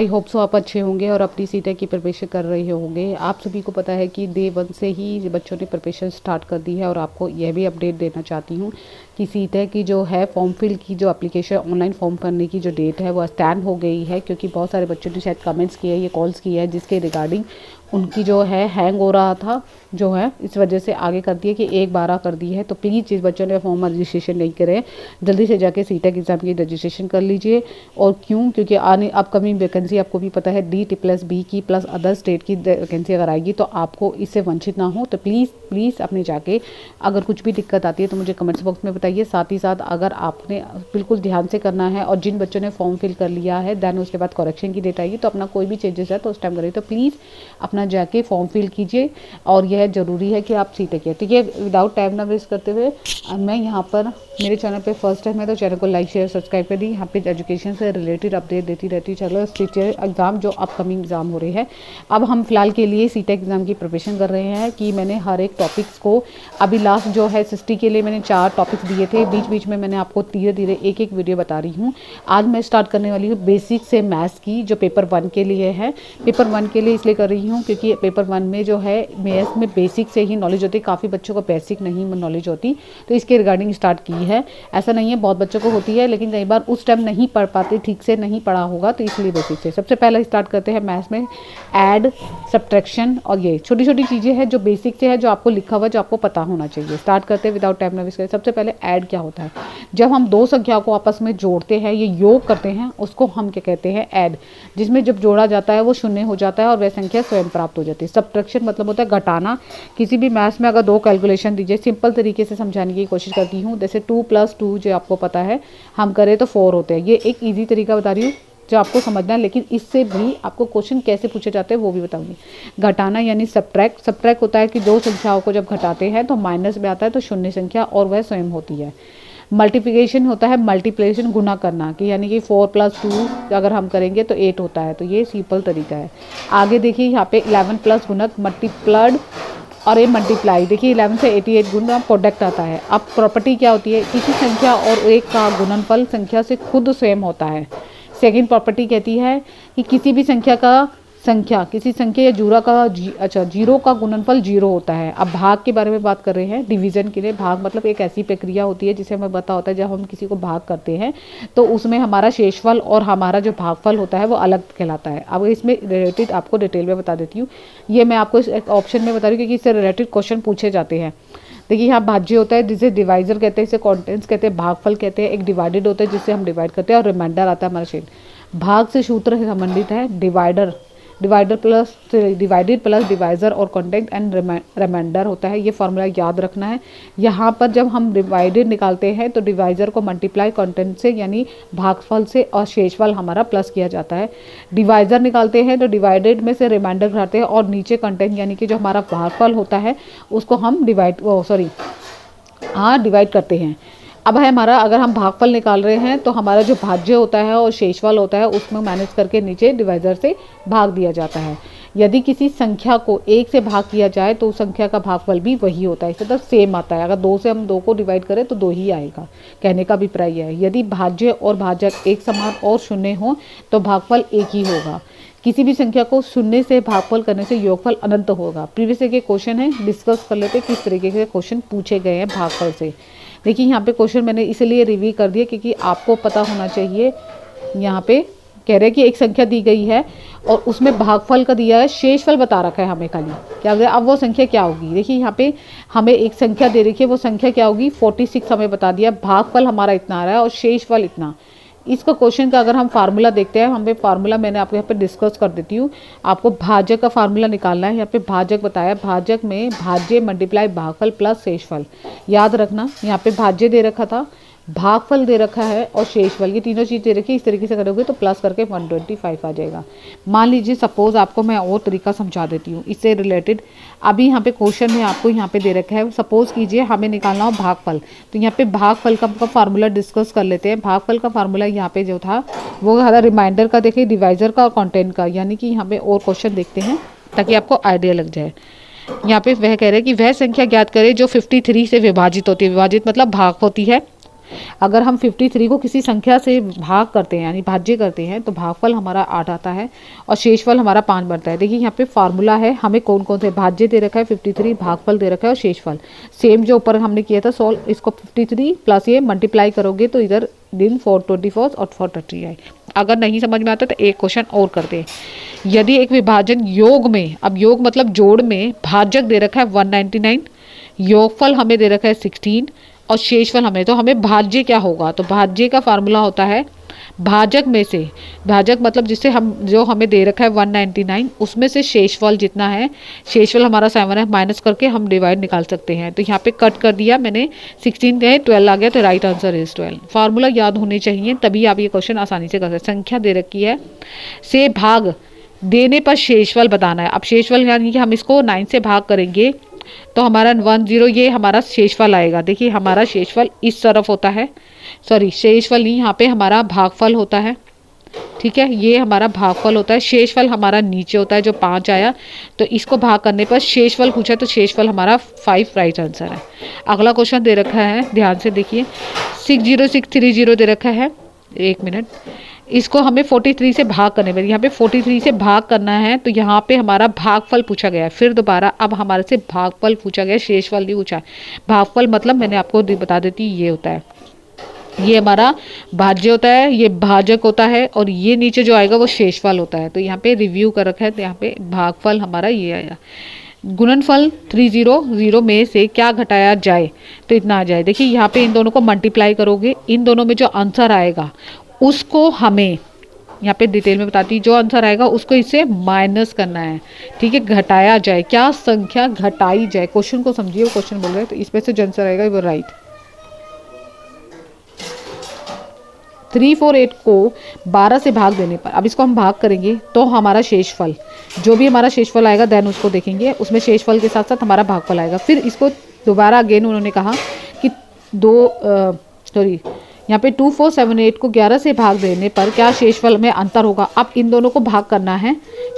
I hope so आप अच्छे होंगे और अपनी सीटेट की प्रिपरेशन कर रहे होंगे। आप सभी को पता है कि डे 1 से ही बच्चों ने प्रिपरेशन स्टार्ट कर दी है और आपको यह भी अपडेट देना चाहती हूँ कि सीटेट की जो है फॉर्म फिल की जो एप्लीकेशन ऑनलाइन फॉर्म भरने की जो डेट है वो स्टैंड हो गई है, क्योंकि बहुत सारे बच्चों ने शायद कमेंट्स किए हैं, ये कॉल्स किए हैं, जिसके रिगार्डिंग उनकी जो है हैंग हो रहा था, जो है इस वजह से आगे कर दिए कि 1/12 कर दी है। तो प्लीज़ जिस बच्चों ने फॉर्म रजिस्ट्रेशन नहीं करे जल्दी से जाके सीटेट एग्ज़ाम की रजिस्ट्रेशन कर लीजिए। और क्योंकि आने अपकमिंग वैकेंसी आपको भी पता है DT+B की प्लस अदर स्टेट की वैकेंसी अगर आएगी तो आपको इससे वंचित ना हो। तो प्लीज़ अपने जाके अगर कुछ भी दिक्कत आती है तो मुझे कमेंट्स बॉक्स में बताइए। साथ ही साथ अगर आपने बिल्कुल ध्यान से करना है और जिन बच्चों ने फॉर्म फिल कर लिया है देन उसके बाद करेक्शन की डेट आएगी तो अपना कोई भी चेंजेस है तो उस टाइम करिए। तो प्लीज़ अपना जाके फॉर्म फिल कीजिए और यह ज़रूरी है कि आप सीटेट किए। ठीक है, विदाउट टाइम ना वेस्ट करते हुए मैं यहाँ पर मेरे चैनल पे फर्स्ट टाइम है तो चैनल को लाइक शेयर सब्सक्राइब कर दी। यहाँ पे एजुकेशन से रिलेटेड अपडेट देती रहती। चलो टीचर एग्ज़ाम जो अपकमिंग एग्ज़ाम हो रहे हैं, अब हम फिलहाल के लिए सीटेट एग्ज़ाम की प्रिपरेशन कर रहे हैं कि मैंने हर एक टॉपिक्स को अभी लास्ट जो है 60 के लिए मैंने 4 टॉपिक्स दिए थे। बीच बीच में मैंने आपको धीरे धीरे एक एक वीडियो बता रही हूँ। आज मैं स्टार्ट करने वाली हूँ बेसिक से मैथ्स की, जो पेपर 1 के लिए है। पेपर 1 के लिए इसलिए कर रही हूँ क्योंकि पेपर 1 में जो है मैथ्स में बेसिक से ही नॉलेज होती है। काफ़ी बच्चों को बेसिक नहीं नॉलेज होती, तो इसके रिगार्डिंग स्टार्ट की है। ऐसा नहीं है, बहुत बच्चों को होती है, लेकिन कई बार उस टाइम नहीं पढ़ पाते, ठीक से नहीं पढ़ा होगा, तो इसलिए बेसिक से। सबसे पहले स्टार्ट करते हैं मैथ्स में ऐड, सब्ट्रैक्शन और ये छोटी छोटी चीज़ें हैं जो बेसिक से है, जो आपको लिखा हुआ, जो आपको पता होना चाहिए। स्टार्ट करते हैं विदाउट टाइम वेस्ट करें। सबसे पहले ऐड क्या होता है? जब हम दो संख्याओं को आपस में जोड़ते हैं, ये योग करते हैं, उसको हम क्या कहते हैं? ऐड। जिसमें जब जोड़ा जाता है वो शून्य हो जाता है और वह संख्या स्वयं प्राप्त हो जाती है। सब्ट्रैक्शन मतलब होता है घटाना। किसी भी मैथ्स में अगर 2 कैलकुलेशन दीजिए, सिंपल तरीके से समझाने की कोशिश करती हूँ। जैसे 2 + 2 जो आपको पता है हम करें तो 4 होते हैं। ये एक ईजी तरीका बता रही हूँ जो आपको समझना है, लेकिन इससे भी आपको क्वेश्चन कैसे पूछे जाते हैं वो भी बताऊंगी। घटाना यानी सब्ट्रैक्ट होता है कि 2 संख्याओं को जब घटाते हैं तो माइनस में आता है तो शून्य संख्या और वह स्वयं होती है। मल्टीप्लिकेशन होता है मल्टीप्लिकेशन गुना करना, कि यानी कि 4 + 2 अगर हम करेंगे तो 8 होता है। तो ये सिंपल तरीका है। आगे देखिए यहाँ पे 11 + गुणक मल्टीप्लाइड और ये मल्टीप्लाई। देखिए 11 से 88 गुना प्रोडक्ट आता है। अब प्रॉपर्टी क्या होती है? किसी संख्या और एक का गुणनफल संख्या से खुद स्वयं होता है। सेकंड प्रॉपर्टी कहती है कि किसी भी किसी संख्या या जीरो का गुणनफल 0 होता है। अब भाग के बारे में बात कर रहे हैं, डिवीजन के लिए। भाग मतलब एक ऐसी प्रक्रिया होती है जिसे हमें पता होता है जब हम किसी को भाग करते हैं तो उसमें हमारा शेषफल और हमारा जो भागफल होता है वो अलग कहलाता है। अब इसमें रिलेटेड आपको डिटेल में बता देती हूँ। ये मैं आपको इस ऑप्शन में बता रही हूँ क्योंकि इससे रिलेटेड क्वेश्चन पूछे जाते हैं। देखिए यहाँ भाज्य होता है जिसे डिवाइजर कहते हैं, इसे कॉन्टेंट्स कहते हैं, भागफल कहते हैं। एक डिवाइडेड होता है जिससे हम डिवाइड करते हैं और रिमाइंडर आता है हमारा शेड। भाग से सूत्र से संबंधित है डिवाइडेड प्लस डिवाइजर और कॉन्टेंट एंड रिमाइंडर होता है। ये फॉर्मूला याद रखना है। यहाँ पर जब हम डिवाइडेड निकालते हैं तो डिवाइजर को मल्टीप्लाई कॉन्टेंट से यानी भागफल से और शेषफल हमारा प्लस किया जाता है। डिवाइजर निकालते हैं तो डिवाइडेड में से रिमाइंडर घटाते हैं और नीचे कॉन्टेंट यानी कि जो हमारा भागफल होता है उसको हम डिवाइड करते हैं। अब है हमारा, अगर हम भागफल निकाल रहे हैं तो हमारा जो भाज्य होता है और शेषफल होता है उसमें मैनेज करके नीचे डिवाइजर से भाग दिया जाता है। यदि किसी संख्या को 1 से भाग किया जाए तो उस संख्या का भागफल भी वही होता है। इसे तो सेम आता है। अगर 2 से हम 2 को डिवाइड करें तो 2 ही आएगा, कहने का अभिप्राय यह है। यदि भाज्य और भाजक एक समान और शून्य हो तो भागफल एक ही होगा। किसी भी संख्या को शून्य से भागफल करने से योगफल अनंत होगा। प्रीवियस के क्वेश्चन है, डिस्कस कर लेते किस तरीके के क्वेश्चन पूछे गए हैं भागफल से। देखिए यहाँ पे क्वेश्चन मैंने इसलिए रिव्यू कर दिया क्योंकि आपको पता होना चाहिए। यहाँ पे कह रहे हैं कि एक संख्या दी गई है और उसमें भागफल का दिया है, शेषफल बता रखा है हमें खाली। क्या अब वो संख्या क्या होगी? देखिए यहाँ पे हमें एक संख्या दे रखी है, वो संख्या क्या होगी? 46 हमें बता दिया। भागफल हमारा इतना आ रहा है और शेषफल इतना। इसका क्वेश्चन का अगर हम फार्मूला देखते हैं, हमें फार्मूला मैंने आपको यहाँ पे डिस्कस कर देती हूँ। आपको भाजक का फार्मूला निकालना है। यहाँ पे भाजक बताया, भाजक में भाज्य मल्टीप्लाई भागफल प्लस शेषफल। याद रखना, यहाँ पे भाज्य दे रखा था, भागफल दे रखा है और शेषफल, ये तीनों चीज़ दे रखी है। इस तरीके से करोगे तो प्लस करके 125 आ जाएगा। मान लीजिए सपोज आपको मैं और तरीका समझा देती हूँ इससे रिलेटेड। अभी यहाँ पे क्वेश्चन में आपको यहाँ पे दे रखा है, सपोज कीजिए हमें निकालना हो भागफल। तो यहाँ पे भागफल का फार्मूला डिस्कस कर लेते हैं। भागफल का फार्मूला यहाँ पे जो था वो था रिमाइंडर का, देखिए डिवाइजर का और कॉन्टेंट का। यानी कि यहाँ पे और क्वेश्चन देखते हैं ताकि आपको आइडिया लग जाए। यहाँ पे वह कह रहे हैं कि वह संख्या ज्ञात करें जो 53 से विभाजित होती है। विभाजित मतलब भाग होती है अगर हम 53 को किसी संख्या से भाग करते हैं यानी भाज्य करते हैं तो भागफल हमारा 8 आता है और शेषफल हमारा 5 बनता है। देखिए यहाँ पे फार्मूला है, हमें कौन कौन से भाज्य दे रखा है 53, भागफल दे रखा है और शेषफल सेम जो ऊपर हमने किया था सॉल्व, इसको 53 प्लस ये मल्टीप्लाई करोगे तो इधर दिन 424 और 430 आए। अगर नहीं समझ में आता तो एक क्वेश्चन और करते हैं। यदि एक विभाजन योग में, अब योग मतलब जोड़ में, भाजक दे रखा है 199, योगफल हमें दे रखा है 16 और शेषफल हमें, तो हमें भाज्य क्या होगा, तो भाज्य का फार्मूला होता है भाजक में से, भाजक मतलब जिससे हम जो हमें दे रखा है 199 उसमें से शेषफल जितना है, शेषफल हमारा 7 है, माइनस करके हम डिवाइड निकाल सकते हैं। तो यहाँ पे कट कर दिया मैंने, 16 है 12 आ गया, तो राइट आंसर इज 12। फार्मूला याद होने चाहिए तभी आप ये क्वेश्चन आसानी से कर सकते। संख्या दे रखी है से भाग देने पर शेषफल बताना है। अब शेषफल यानी कि हम इसको 9 से भाग करेंगे तो हमारा 10 ये हमारा शेषफल आएगा। देखिए हमारा शेषफल इस तरफ होता है, सॉरी शेषफल नहीं, यहाँ पे हमारा भागफल होता है, ठीक है, ये हमारा भागफल होता है। शेषफल हमारा नीचे होता है जो 5 आया, तो इसको भाग करने पर शेषफल पूछा तो शेषफल हमारा 5 राइट आंसर है। अगला क्वेश्चन दे रखा है, ध्यान से देखिए, 60630 दे रखा है, एक मिनट, इसको हमें 43 से भाग करने पर, यहाँ पे 43 से भाग करना है तो यहाँ पे हमारा भागफल पूछा गया है। फिर दोबारा अब हमारे से भागफल पूछा गया, शेषफल नहीं पूछा है। भागफल मतलब मैंने आपको बता देती ये होता है, ये हमारा भाज्य होता है, ये भाजक होता है और ये नीचे जो आएगा वो शेषफल होता है। तो यहाँ पे रिव्यू कर रखा है, तो यहाँ पे भागफल हमारा ये आएगा। गुणनफल 300 में से क्या घटाया जाए तो इतना आ जाए। देखिए यहाँ पे इन दोनों को मल्टीप्लाई करोगे, इन दोनों में जो आंसर आएगा उसको हमें यहाँ पे डिटेल में बताती, जो आंसर आएगा उसको इससे माइनस करना है, ठीक है। घटाया जाए, क्या संख्या घटाई जाए, क्वेश्चन को समझिए, वो क्वेश्चन बोल रहे हैं, तो इसमें से जो आंसर आएगा वो राइट। 348 को 12 से भाग देने पर, अब इसको हम भाग करेंगे तो हमारा शेषफल, जो भी हमारा शेषफल आएगा देन उसको देखेंगे, उसमें शेषफल के साथ साथ हमारा भागफल आएगा। फिर इसको दोबारा अगेन उन्होंने कहा कि यहाँ पे 2478 को 11 से भाग देने पर क्या शेषफल में अंतर होगा। अब इन दोनों को भाग करना है,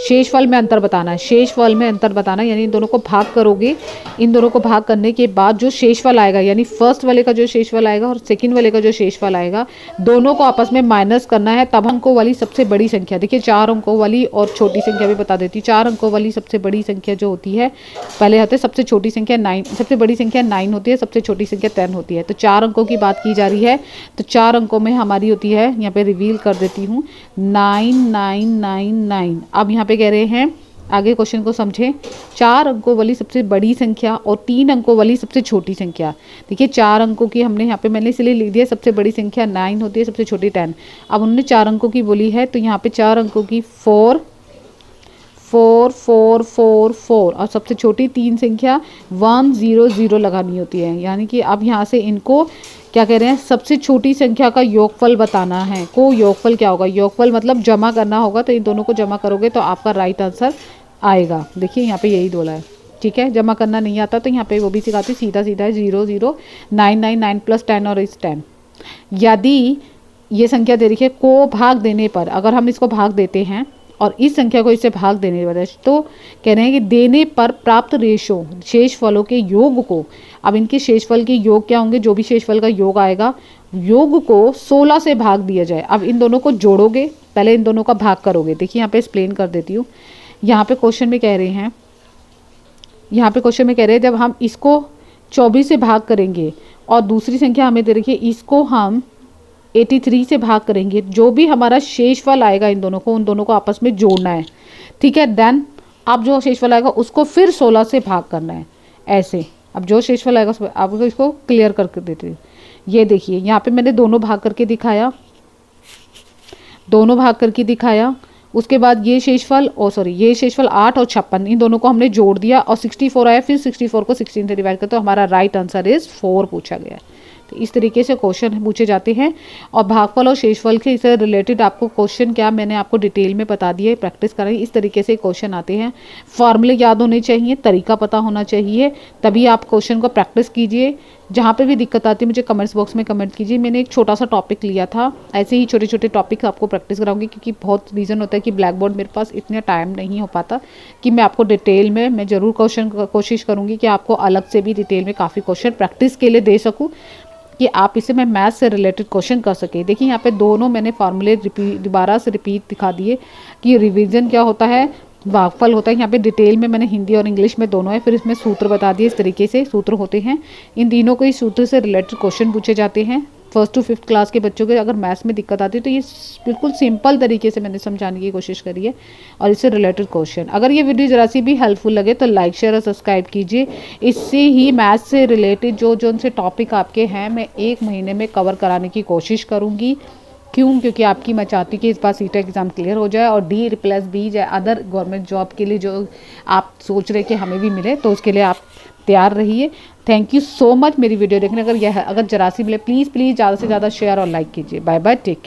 शेषफल में अंतर बताना है, शेषफल में अंतर बताना है, यानी इन दोनों को भाग करोगे, इन दोनों को भाग करने के बाद जो शेषफल आएगा, यानी फर्स्ट वाले का जो शेषफल आएगा और सेकंड वाले का जो शेषफल आएगा, दोनों को आपस में माइनस करना है। तब अंकों वाली सबसे बड़ी संख्या, देखिए 4 अंकों वाली और छोटी संख्या भी बता देती। 4 अंकों वाली सबसे बड़ी संख्या जो होती है, पहले आते सबसे छोटी संख्या 9, सबसे बड़ी संख्या 9 होती है, सबसे छोटी संख्या 10 होती है। तो 4 अंकों की बात की जा रही है, तो 4 अंकों में हमारी होती है, यहाँ पे रिवील कर देती हूँ, 9999। अब यहाँ पे कह रहे हैं, आगे क्वेश्चन को समझें, 4 अंकों वाली सबसे बड़ी संख्या और 3 अंकों वाली सबसे छोटी संख्या। देखिए 4 अंकों की हमने यहाँ पे मैंने इसलिए लिख दिया, सबसे बड़ी संख्या 9 होती है, सबसे छोटी 10। अब उन्होंने 4 अंकों की बोली है तो यहाँ पे 4 अंकों की 4 4 4 4 4 और सबसे छोटी 3 संख्या 100 लगानी होती है। यानी कि अब यहाँ से इनको क्या कह रहे हैं, सबसे छोटी संख्या का योगफल बताना है। को योगफल क्या होगा, योगफल मतलब जमा करना होगा, तो इन दोनों को जमा करोगे तो आपका राइट आंसर आएगा। देखिए यहाँ पे यही बोला है, ठीक है। जमा करना नहीं आता तो यहाँ पे वो भी सिखाती, सीधा सीधा है 0 0 9 9 9 प्लस 10 और इस 10। यदि ये संख्या दे रखी है को भाग देने पर, अगर हम इसको भाग देते हैं और इस संख्या को इससे भाग देने पर, तो कह रहे हैं कि देने पर प्राप्त रेशो शेषफलों के योग को, अब इनके शेषफल के योग क्या होंगे, जो भी शेषफल का योग आएगा, योग को 16 से भाग दिया जाए। अब इन दोनों को जोड़ोगे, पहले इन दोनों का भाग करोगे। देखिए यहाँ पे एक्सप्लेन कर देती हूँ। यहाँ पे क्वेश्चन में कह रहे हैं, यहाँ पे क्वेश्चन में कह रहे हैं जब हम इसको 24 से भाग करेंगे और दूसरी संख्या हमें दे रखी है, इसको हम 83 से भाग करेंगे, जो भी हमारा शेषफल आएगा इन दोनों को, उन दोनों को आपस में जोड़ना है, ठीक है। देन अब जो शेषफल आएगा उसको फिर 16 से भाग करना है, ऐसे। अब जो शेषफल आएगा आपको इसको क्लियर करके देती हूँ। ये देखिए यहाँ पे मैंने दोनों भाग करके दिखाया, दोनों भाग करके दिखाया। उसके बाद ये शेषफल ये शेषफल 8 और 56, इन दोनों को हमने जोड़ दिया और 64 आया, फिर 64 को 16 से डिवाइड करते तो हमारा राइट आंसर इज 4 पूछा गया है। तो इस तरीके से क्वेश्चन पूछे जाते हैं। और भागफल और शेषफल के इससे रिलेटेड आपको क्वेश्चन क्या मैंने आपको डिटेल में बता दिया है, प्रैक्टिस कराई, इस तरीके से क्वेश्चन आते हैं। फॉर्मूले याद होने चाहिए, तरीका पता होना चाहिए, तभी आप क्वेश्चन को प्रैक्टिस कीजिए। जहाँ पे भी दिक्कत आती है मुझे कमेंट्स बॉक्स में कमेंट कीजिए। मैंने एक छोटा सा टॉपिक लिया था, ऐसे ही छोटे छोटे टॉपिक्स आपको प्रैक्टिस कराऊंगी, क्योंकि बहुत रीज़न होता है कि ब्लैक बोर्ड मेरे पास इतना टाइम नहीं हो पाता कि मैं आपको डिटेल में, मैं ज़रूर कोशिश करूँगी कि आपको अलग से भी डिटेल में काफ़ी क्वेश्चन प्रैक्टिस के लिए दे सकूँ। कि आप इसे मैं मैथ से रिलेटेड क्वेश्चन कर सके। देखिए यहाँ पे दोनों मैंने फार्मूले दोबारा से रिपीट दिखा दिए कि रिवीजन क्या होता है, भागफल होता है। यहाँ पे डिटेल में मैंने हिंदी और इंग्लिश में दोनों है। फिर इसमें सूत्र बता दिए, इस तरीके से सूत्र होते हैं। इन तीनों को इस सूत्र से रिलेटेड क्वेश्चन पूछे जाते हैं। फर्स्ट टू फिफ्थ क्लास के बच्चों के अगर मैथ्स में दिक्कत आती है तो ये बिल्कुल सिंपल तरीके से मैंने समझाने की कोशिश करी है और इससे रिलेटेड क्वेश्चन। अगर ये वीडियो जरा सी भी हेल्पफुल लगे तो लाइक शेयर और सब्सक्राइब कीजिए। इससे ही मैथ्स से रिलेटेड जो जो उनसे टॉपिक आपके हैं मैं 1 महीने में कवर कराने की कोशिश करूँगी। क्योंकि आपकी मैं चाहती कि इस बार सीटा एग्ज़ाम क्लियर हो जाए और D+B या अदर गवर्नमेंट जॉब के लिए जो आप सोच रहे कि हमें भी मिले, तो उसके लिए आप तैयार रहिए। थैंक यू सो मच मेरी वीडियो देखने। अगर जरा सी मिले प्लीज़ ज़्यादा से ज़्यादा शेयर और लाइक कीजिए। Bye bye, take care.